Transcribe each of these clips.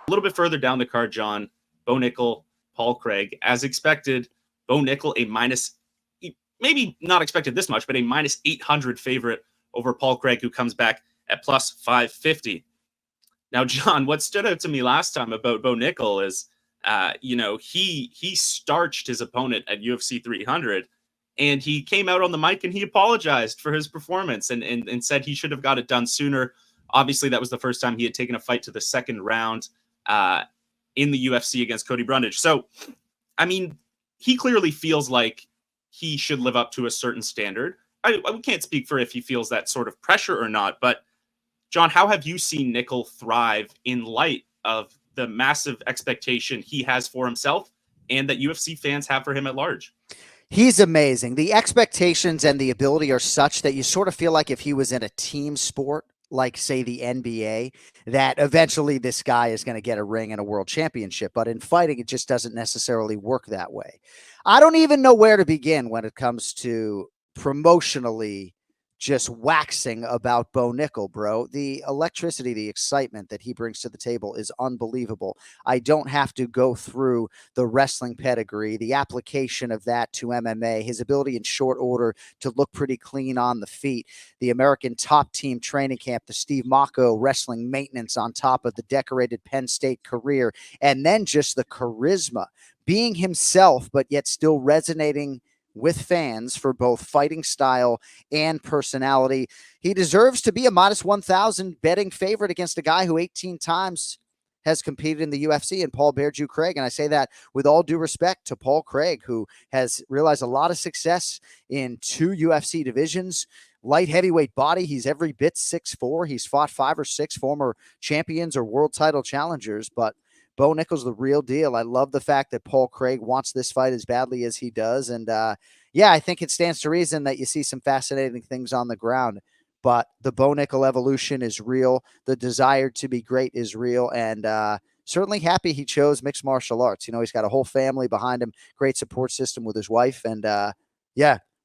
A little bit further down the card, John, Bo Nickal, Paul Craig. As expected, Bo Nickal a minus, maybe not expected this much, but a minus 800 favorite over Paul Craig, who comes back at plus 550. Now, John, what stood out to me last time about Bo Nickal is, he starched his opponent at UFC 300, and he came out on the mic and he apologized for his performance and said he should have got it done sooner. Obviously, that was the first time he had taken a fight to the second round in the UFC against Cody Brundage. So, I mean, he clearly feels like he should live up to a certain standard. I can't speak for if he feels that sort of pressure or not, but John, how have you seen Nickal thrive in light of the massive expectation he has for himself and that UFC fans have for him at large? He's amazing. The expectations and the ability are such that you sort of feel like if he was in a team sport, like say the NBA, that eventually this guy is going to get a ring and a world championship. But in fighting, it just doesn't necessarily work that way. I don't even know where to begin when it comes to promotionally just waxing about Bo Nickal, bro. The electricity, the excitement that he brings to the table is unbelievable. I don't have to go through the wrestling pedigree, the application of that to MMA, his ability in short order to look pretty clean on the feet, the American top team training camp, the Steve Mocco wrestling maintenance on top of the decorated Penn State career, and then just the charisma, being himself, but yet still resonating with fans for both fighting style and personality. He deserves to be a minus 1,000 betting favorite against a guy who 18 times has competed in the UFC, and Paul Bearju Craig. And I say that with all due respect to Paul Craig, who has realized a lot of success in 2 UFC divisions. Light heavyweight body, he's every bit 6'4". He's fought 5 or 6 former champions or world title challengers, but Bo Nickal's the real deal. I love the fact that Paul Craig wants this fight as badly as he does. And I think it stands to reason that you see some fascinating things on the ground. But the Bo Nickal evolution is real. The desire to be great is real. And certainly happy he chose mixed martial arts. He's got a whole family behind him, great support system with his wife. And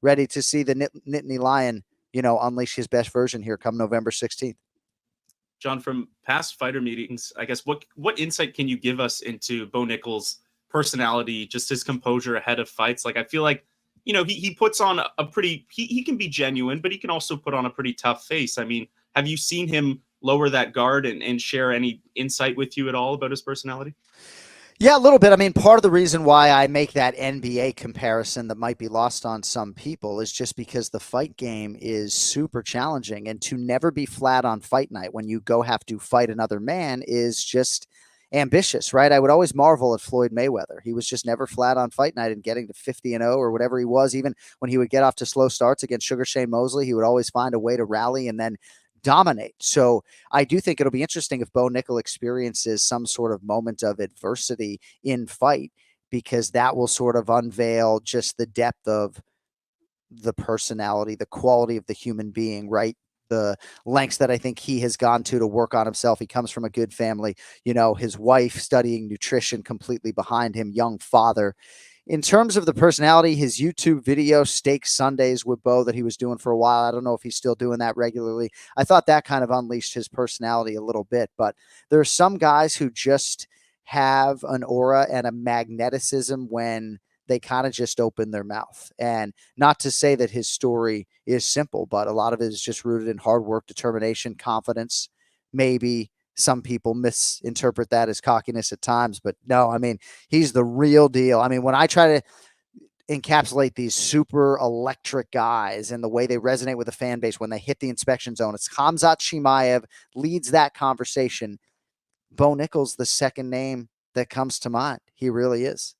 ready to see the Nittany Lion, unleash his best version here come November 16th. John, from past fighter meetings, I guess what insight can you give us into Bo Nickal's personality, just his composure ahead of fights? Like, I feel like, he puts on a pretty, he can be genuine, but he can also put on a pretty tough face. I mean, have you seen him lower that guard and share any insight with you at all about his personality? Yeah, a little bit. I mean, part of the reason why I make that NBA comparison that might be lost on some people is just because the fight game is super challenging, and to never be flat on fight night when you go have to fight another man is just ambitious, right? I would always marvel at Floyd Mayweather. He was just never flat on fight night, and getting to 50-0 or whatever he was, even when he would get off to slow starts against Sugar Shane Mosley, he would always find a way to rally and then dominate. So I do think it'll be interesting if Bo Nickal experiences some sort of moment of adversity in fight, because that will sort of unveil just the depth of the personality, the quality of the human being, right? The lengths that I think he has gone to work on himself. He comes from a good family, his wife studying nutrition completely behind him, young father. In terms of the personality, his YouTube video, Steak Sundays with Bo, that he was doing for a while, I don't know if he's still doing that regularly. I thought that kind of unleashed his personality a little bit. But there are some guys who just have an aura and a magneticism when they kind of just open their mouth. And not to say that his story is simple, but a lot of it is just rooted in hard work, determination, confidence, maybe. Some people misinterpret that as cockiness at times, but no, I mean, he's the real deal. I mean, when I try to encapsulate these super electric guys and the way they resonate with the fan base when they hit the inspection zone, it's Khamzat Chimaev leads that conversation. Bo Nickal's the second name that comes to mind. He really is.